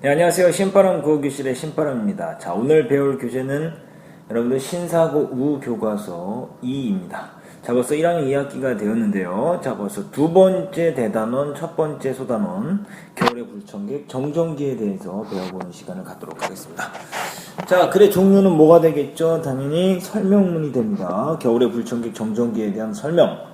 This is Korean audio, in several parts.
네, 안녕하세요. 신바람 구호교실의 신바람입니다. 자, 오늘 배울 교재는 여러분들 신사고 우교과서 2입니다. 자, 벌써 1학년 2학기가 되었는데요. 자, 벌써 두 번째 대단원, 첫 번째 소단원, 겨울의 불청객, 정전기에 대해서 배워보는 시간을 갖도록 하겠습니다. 자, 글의 종류는 뭐가 되겠죠? 당연히 설명문이 됩니다. 겨울의 불청객, 정전기에 대한 설명하는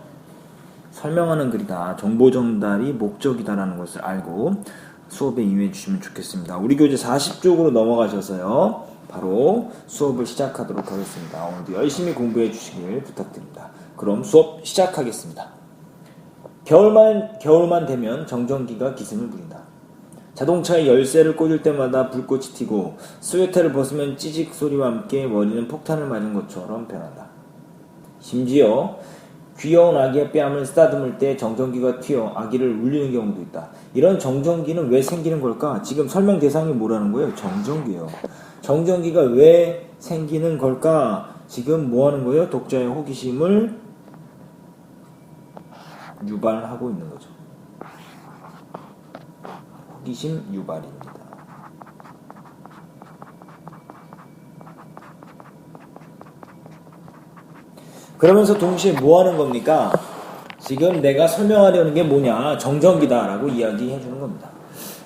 글이다. 정보 전달이 목적이다라는 것을 알고 수업에 임해 주시면 좋겠습니다. 우리 교재 40쪽으로 넘어가셔서요. 바로 수업을 시작하도록 하겠습니다. 오늘도 열심히 공부해 주시길 부탁드립니다. 그럼 수업 시작하겠습니다. 겨울만 되면 정전기가 기승을 부린다. 자동차에 열쇠를 꽂을 때마다 불꽃이 튀고 스웨터를 벗으면 찌직 소리와 함께 머리는 폭탄을 맞은 것처럼 변한다. 심지어 귀여운 아기의 뺨을 쓰다듬을 때 정전기가 튀어 아기를 울리는 경우도 있다. 이런 정전기는 왜 생기는 걸까? 지금 설명 대상이 뭐라는 거예요? 정전기예요. 정전기가 왜 생기는 걸까? 지금 뭐 하는 거예요? 독자의 호기심을 유발하고 있는 거죠. 호기심 유발입니다. 그러면서 동시에 뭐 하는 겁니까? 지금 내가 설명하려는 게 뭐냐? 정전기다 라고 이야기해 주는 겁니다.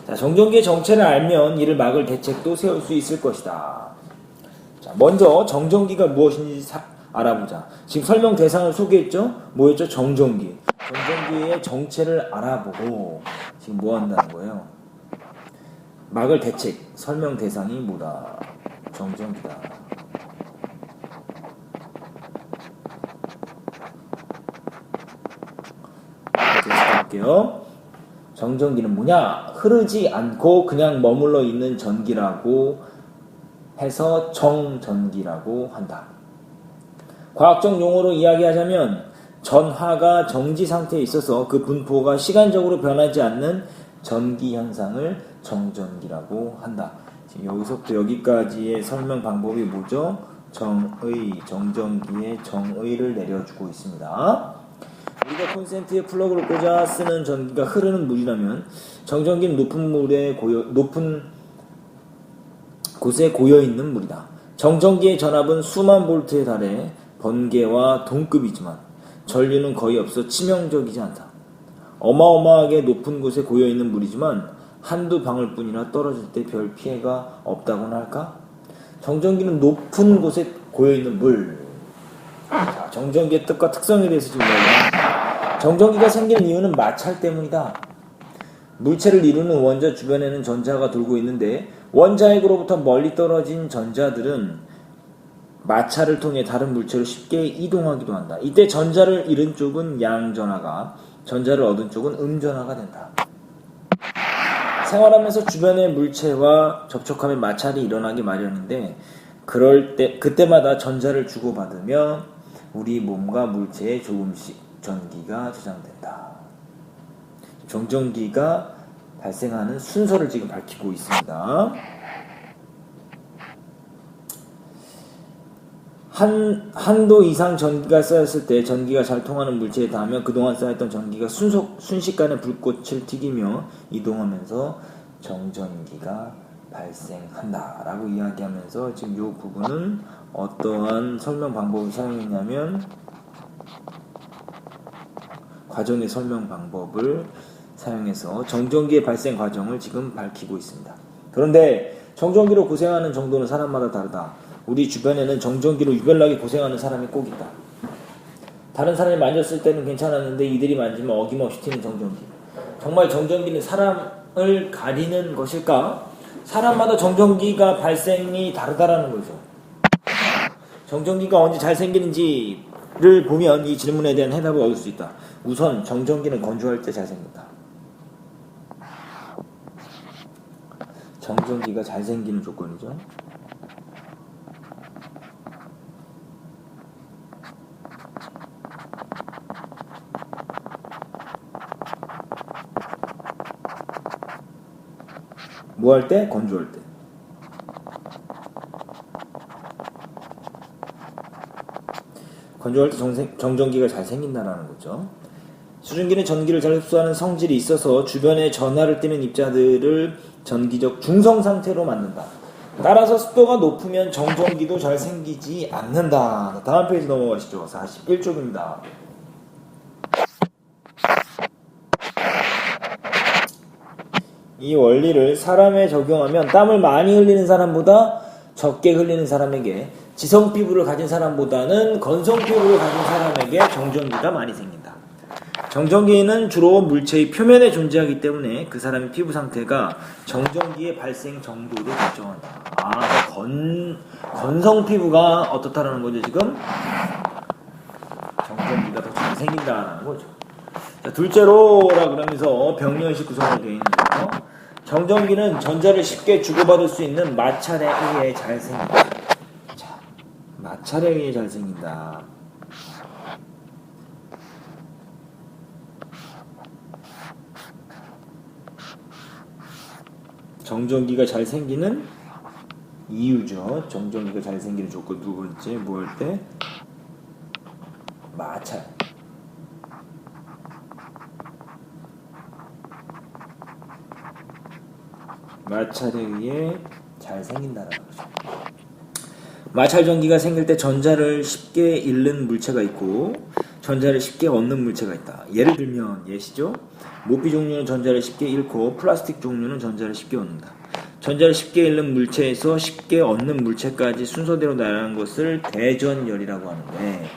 자, 정전기의 정체를 알면 이를 막을 대책도 세울 수 있을 것이다. 자, 먼저 정전기가 무엇인지 알아보자. 지금 설명 대상을 소개했죠? 뭐였죠? 정전기. 정전기의 정체를 알아보고 지금 뭐 한다는 거예요? 막을 대책, 설명 대상이 뭐다? 정전기다. 볼게요. 정전기는 뭐냐? 흐르지 않고 그냥 머물러 있는 전기라고 해서 정전기라고 한다. 과학적 용어로 이야기하자면 전하가 정지 상태에 있어서 그 분포가 시간적으로 변하지 않는 전기 현상을 정전기라고 한다. 지금 여기서부터 여기까지의 설명 방법이 뭐죠? 정전기의 정의를 내려주고 있습니다. 우리가 콘센트에 플러그를 꽂아 쓰는 전기가 흐르는 물이라면 정전기는 높은 곳에 고여있는 물이다. 정전기의 전압은 수만 볼트에 달해 번개와 동급이지만 전류는 거의 없어 치명적이지 않다. 어마어마하게 높은 곳에 고여있는 물이지만 한두 방울뿐이나 떨어질 때 별 피해가 없다고나 할까? 정전기는 높은 곳에 고여있는 물. 자, 정전기의 뜻과 특성에 대해서 지금 이야기합니다. 정전기가 생기는 이유는 마찰 때문이다. 물체를 이루는 원자 주변에는 전자가 돌고 있는데 원자핵으로부터 멀리 떨어진 전자들은 마찰을 통해 다른 물체로 쉽게 이동하기도 한다. 이때 전자를 잃은 쪽은 양전하가, 전자를 얻은 쪽은 음전하가 된다. 생활하면서 주변의 물체와 접촉하면 마찰이 일어나기 마련인데 그때마다 전자를 주고받으며 우리 몸과 물체에 조금씩 전기가 저장된다. 정전기가 발생하는 순서를 지금 밝히고 있습니다. 한도 이상 전기가 쌓였을 때 전기가 잘 통하는 물체에 닿으면 그동안 쌓였던 전기가 순식간에 불꽃을 튀기며 이동하면서 정전기가 발생한다 라고 이야기하면서 지금 이 부분은 어떠한 설명 방법을 사용했냐면 과정의 설명 방법을 사용해서 정전기의 발생 과정을 지금 밝히고 있습니다. 그런데 정전기로 고생하는 정도는 사람마다 다르다. 우리 주변에는 정전기로 유별나게 고생하는 사람이 꼭 있다. 다른 사람이 만졌을 때는 괜찮았는데 이들이 만지면 어김없이 튀는 정전기. 정말 정전기는 사람을 가리는 것일까? 사람마다 정전기가 발생이 다르다라는 거죠. 정전기가 언제 잘 생기는지를 보면 이 질문에 대한 해답을 얻을 수 있다. 우선 정전기는 건조할 때 잘 생긴다. 정전기가 잘 생기는 조건이죠. 뭐 할 때? 건조할 때. 건조할 때 정전기가 잘 생긴다라는 거죠. 수증기는 전기를 잘 흡수하는 성질이 있어서 주변에 전하를 띠는 입자들을 전기적 중성 상태로 만든다. 따라서 습도가 높으면 정전기도 잘 생기지 않는다. 다음 페이지 넘어가시죠. 41쪽입니다. 이 원리를 사람에 적용하면 땀을 많이 흘리는 사람보다 적게 흘리는 사람에게, 지성 피부를 가진 사람보다는 건성 피부를 가진 사람에게 정전기가 많이 생긴다. 정전기는 주로 물체의 표면에 존재하기 때문에 그 사람의 피부 상태가 정전기의 발생 정도로 결정한다. 건성 피부가 어떻다라는 거죠, 지금? 정전기가 더 잘 생긴다라는 거죠. 자, 둘째로라 그러면서 병리의식 구성으로 되어 있는 거죠. 정전기는 전자를 쉽게 주고받을 수 있는 마찰에 의해 잘 생긴다. 자, 마찰에 의해 잘 생긴다. 정전기가 잘 생기는 이유죠. 정전기가 잘 생기는 조건 두 번째 뭐 할 때? 마찰. 마찰에 의해 잘 생긴다는 거죠. 마찰 전기가 생길 때 전자를 쉽게 잃는 물체가 있고 전자를 쉽게 얻는 물체가 있다. 예를 들면 예시죠. 모피 종류는 전자를 쉽게 잃고 플라스틱 종류는 전자를 쉽게 얻는다. 전자를 쉽게 잃는 물체에서 쉽게 얻는 물체까지 순서대로 나가는 것을 대전열이라고 하는데,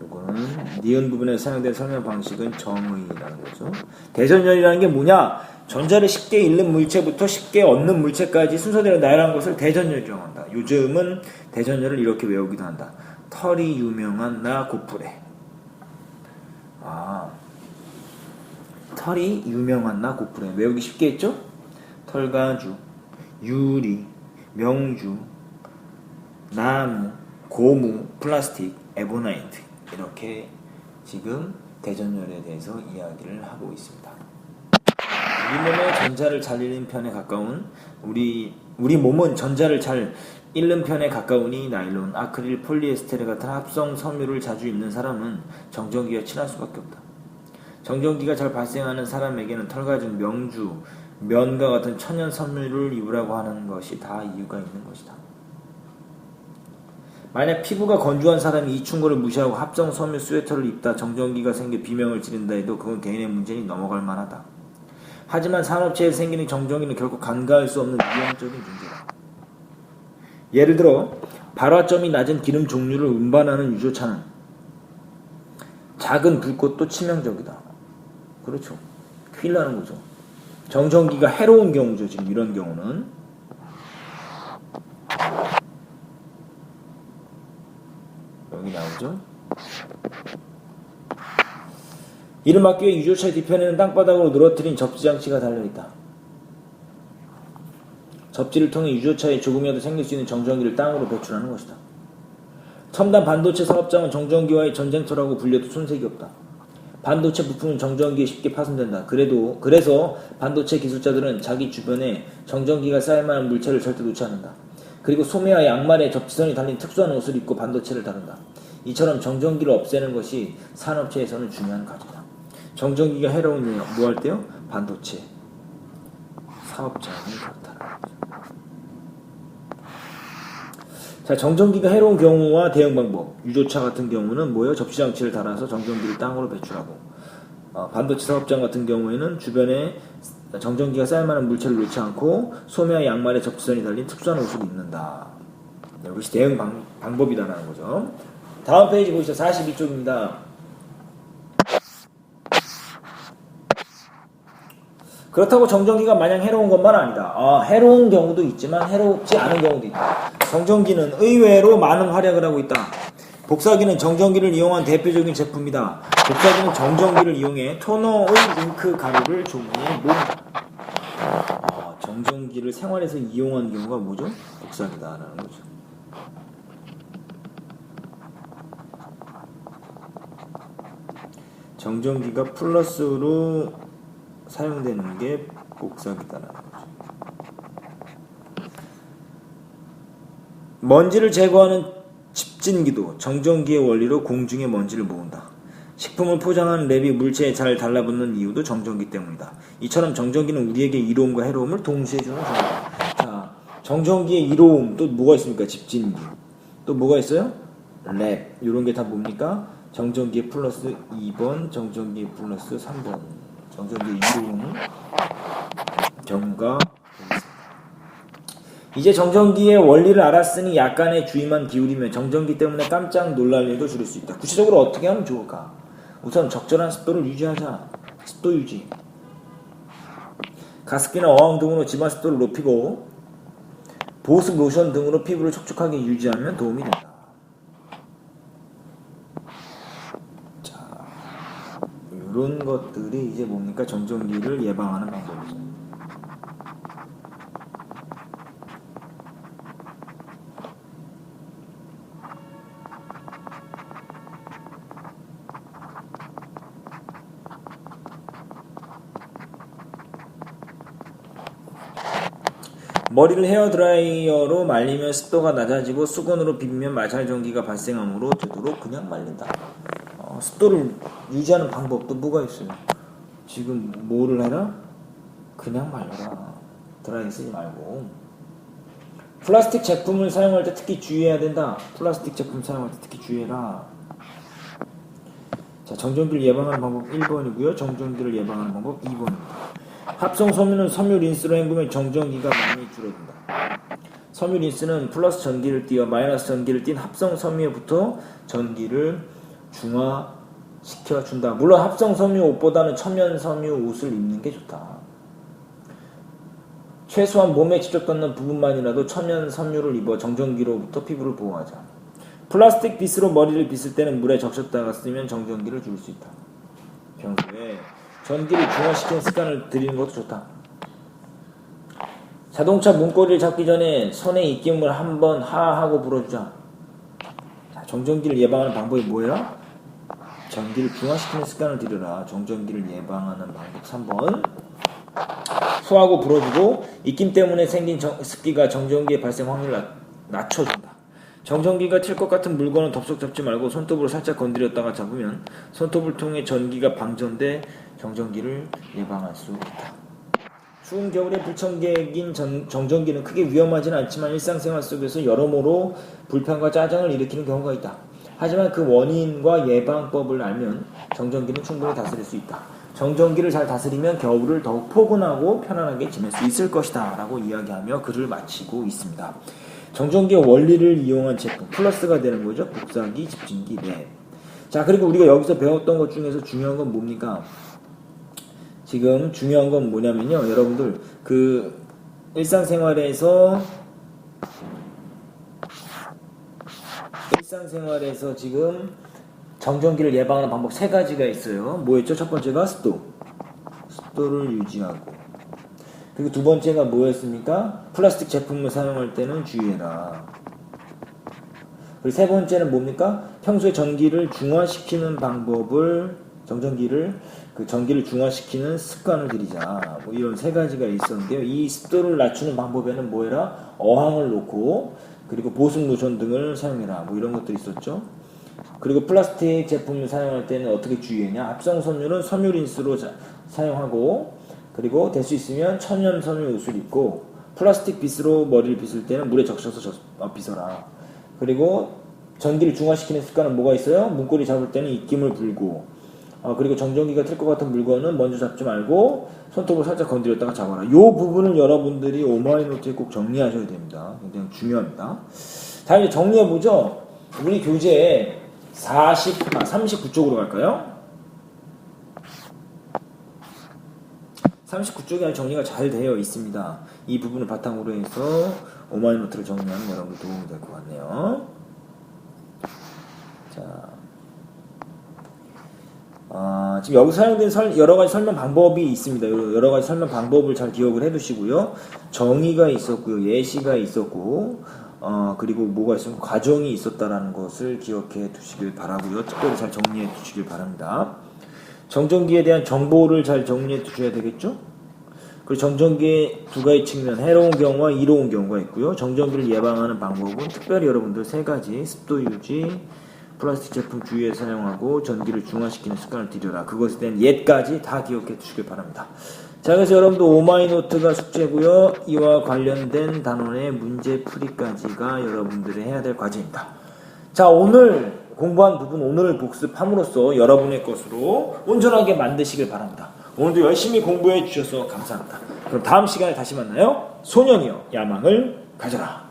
이거는 니은 부분에서 사용된 설명 방식은 정의라는 거죠. 대전열이라는 게 뭐냐? 전자를 쉽게 잃는 물체부터 쉽게 얻는 물체까지 순서대로 나열한 것을 대전열이라고 한다. 요즘은 대전열을 이렇게 외우기도 한다. 털이 유명한 나 고프레. 털이 유명한 나 고프레. 외우기 쉽게 했죠? 털가주, 유리, 명주, 나무, 고무, 플라스틱, 에보나이트. 이렇게 지금 대전열에 대해서 이야기를 하고 있습니다. 우리 몸의 전자를 잘 잃는 편에 가까운 우리 몸은 전자를 잘 잃는 편에 가까우니 나일론, 아크릴, 폴리에스테르 같은 합성 섬유를 자주 입는 사람은 정전기가 친할 수밖에 없다. 정전기가 잘 발생하는 사람에게는 털가죽, 명주, 면과 같은 천연 섬유를 입으라고 하는 것이 다 이유가 있는 것이다. 만약 피부가 건조한 사람이 이 충고를 무시하고 합성 섬유 스웨터를 입다 정전기가 생겨 비명을 지른다 해도 그건 개인의 문제니 넘어갈 만하다. 하지만 산업체에 생기는 정전기는 결코 간과할 수 없는 위험적인 문제다. 예를 들어 발화점이 낮은 기름 종류를 운반하는 유조차는 작은 불꽃도 치명적이다. 그렇죠. 큰일 나는 거죠. 정전기가 해로운 경우죠. 지금 이런 경우는. 여기 나오죠. 이를 막기 위해 유조차의 뒤편에는 땅바닥으로 늘어뜨린 접지 장치가 달려있다. 접지를 통해 유조차에 조금이라도 생길 수 있는 정전기를 땅으로 배출하는 것이다. 첨단 반도체 사업장은 정전기와의 전쟁터라고 불려도 손색이 없다. 반도체 부품은 정전기에 쉽게 파손된다. 그래서 반도체 기술자들은 자기 주변에 정전기가 쌓일 만한 물체를 절대 놓지 않는다. 그리고 소매와 양말에 접지선이 달린 특수한 옷을 입고 반도체를 다룬다. 이처럼 정전기를 없애는 것이 산업체에서는 중요한 과제다. 정전기가 해로운 이유 뭐 할 때요? 반도체 사업장은 그렇다. 자, 정전기가 해로운 경우와 대응 방법. 유조차 같은 경우는 뭐예요? 접시장치를 달아서 정전기를 땅으로 배출하고, 반도체 사업장 같은 경우에는 주변에 정전기가 쌓일 만한 물체를 놓지 않고 소매와 양말에 접지선이 달린 특수한 옷을 입는다. 이것이 대응 방법이다라는 거죠. 다음 페이지 보시죠. 42쪽입니다. 그렇다고 정전기가 마냥 해로운 것만 아니다. 해로운 경우도 있지만 해롭지 않은 경우도 있다. 정전기는 의외로 많은 활약을 하고 있다. 복사기는 정전기를 이용한 대표적인 제품이다. 복사기는 정전기를 이용해 토너의 잉크 가루를 조문에 모은다. 정전기를 생활에서 이용한 경우가 뭐죠? 복사기다라는 거죠. 정전기가 플러스로 사용되는 게 복사기다라는 거죠. 먼지를 제거하는 집진기도 정전기의 원리로 공중에 먼지를 모은다. 식품을 포장하는 랩이 물체에 잘 달라붙는 이유도 정전기 때문이다. 이처럼 정전기는 우리에게 이로움과 해로움을 동시에 주는 존재다. 자, 정전기의 이로움 또 뭐가 있습니까? 집진기. 또 뭐가 있어요? 랩. 이런 게 다 뭡니까? 정전기의 플러스 2번, 정전기의 플러스 3번. 정전기의 이로움은 경과. 이제 정전기의 원리를 알았으니 약간의 주의만 기울이면 정전기 때문에 깜짝 놀랄 일도 줄일 수 있다. 구체적으로 어떻게 하면 좋을까? 우선 적절한 습도를 유지하자. 습도 유지. 가습기나 어항 등으로 집안 습도를 높이고 보습 로션 등으로 피부를 촉촉하게 유지하면 도움이 된다. 자, 이런 것들이 이제 뭡니까? 정전기를 예방하는 방법이죠. 머리를 헤어드라이어로 말리면 습도가 낮아지고 수건으로 비비면 마찰전기가 발생하므로 되도록 그냥 말린다. 습도를 유지하는 방법도 뭐가 있어요? 지금 뭐를 해라? 그냥 말려라. 드라이 쓰지 말고. 플라스틱 제품을 사용할 때 특히 주의해야 된다. 플라스틱 제품 사용할 때 특히 주의해라. 자, 정전기를 예방하는 방법 1번이고요. 정전기를 예방하는 방법 2번입니다. 합성 섬유는 섬유 린스로 헹구면 정전기가 많이 줄어든다. 섬유 린스는 플러스 전기를 띄어 마이너스 전기를 띤 합성 섬유부터 전기를 중화시켜 준다. 물론 합성 섬유 옷보다는 천연 섬유 옷을 입는 게 좋다. 최소한 몸에 직접 닿는 부분만이라도 천연 섬유를 입어 정전기로부터 피부를 보호하자. 플라스틱 빗으로 머리를 빗을 때는 물에 적셨다가 쓰면 정전기를 줄일 수 있다. 평소에 전기를 중화시키는 습관을 들이는 것도 좋다. 자동차 문고리를 잡기 전에 손에 입김을 한번 하하고 불어주자. 자, 정전기를 예방하는 방법이 뭐예요? 전기를 중화시키는 습관을 들여라. 정전기를 예방하는 방법 3번. 후하고 불어주고 입김 때문에 생긴 습기가 정전기의 발생 확률을 낮춰준다. 정전기가 튈 것 같은 물건은 덥석 잡지 말고 손톱으로 살짝 건드렸다가 잡으면 손톱을 통해 전기가 방전돼 정전기를 예방할 수 있다. 추운 겨울에 불청객인 정전기는 크게 위험하지는 않지만 일상생활 속에서 여러모로 불편과 짜증을 일으키는 경우가 있다. 하지만 그 원인과 예방법을 알면 정전기는 충분히 다스릴 수 있다. 정전기를 잘 다스리면 겨울을 더욱 포근하고 편안하게 지낼 수 있을 것이다 라고 이야기하며 글을 마치고 있습니다. 정전기의 원리를 이용한 제품 플러스가 되는 거죠. 복사기, 집진기, 랩. 자, 그리고 우리가 여기서 배웠던 것 중에서 중요한 건 뭡니까? 지금 중요한 건 뭐냐면요, 여러분들 그 일상생활에서 지금 정전기를 예방하는 방법 3가지가 있어요. 뭐였죠? 첫 번째가 습도를 유지하고, 그리고 두 번째가 뭐였습니까? 플라스틱 제품을 사용할 때는 주의해라. 그리고 세 번째는 뭡니까? 평소에 전기를 중화시키는 방법을, 전기를 중화시키는 습관을 들이자. 뭐 이런 3가지가 있었는데요. 이 습도를 낮추는 방법에는 뭐해라? 어항을 놓고, 그리고 보습 로션 등을 사용해라. 뭐 이런 것들이 있었죠. 그리고 플라스틱 제품을 사용할 때는 어떻게 주의해냐? 합성 섬유는 섬유 린스로 사용하고, 그리고 될 수 있으면 천연 섬유 옷을 입고, 플라스틱 빗으로 머리를 빗을 때는 물에 적셔서 빗어라. 그리고 전기를 중화시키는 습관은 뭐가 있어요? 문고리 잡을 때는 입김을 불고, 그리고 정전기가 튈 것 같은 물건은 먼저 잡지 말고 손톱을 살짝 건드렸다가 잡아라. 이 부분을 여러분들이 오마이노트에 꼭 정리하셔야 됩니다. 굉장히 중요합니다. 자, 이제 정리해보죠. 우리 교재에 39쪽으로 갈까요? 39쪽에 정리가 잘 되어 있습니다. 이 부분을 바탕으로 해서 오마이노트를 정리하면 여러분들 도움이 될 것 같네요. 자, 지금 여기 사용된 여러가지 설명 방법이 있습니다. 여러가지 설명 방법을 잘 기억을 해두시고요. 정의가 있었고요. 예시가 있었고, 그리고 뭐가 있으면 과정이 있었다라는 것을 기억해 두시길 바라고요. 특별히 잘 정리해 두시길 바랍니다. 정전기에 대한 정보를 잘 정리해 두셔야 되겠죠? 그리고 정전기의 2가지 측면, 해로운 경우와 이로운 경우가 있고요. 정전기를 예방하는 방법은 특별히 여러분들 3가지, 습도 유지, 플라스틱 제품 주위에 사용하고 전기를 중화시키는 습관을 들여라. 그것에 대한 예까지 다 기억해 두시길 바랍니다. 자, 그래서 여러분도 오마이노트가 숙제고요. 이와 관련된 단원의 문제풀이까지가 여러분들이 해야 될 과제입니다. 자, 오늘 공부한 부분 오늘 복습함으로써 여러분의 것으로 온전하게 만드시길 바랍니다. 오늘도 열심히 공부해 주셔서 감사합니다. 그럼 다음 시간에 다시 만나요. 소년이여 야망을 가져라.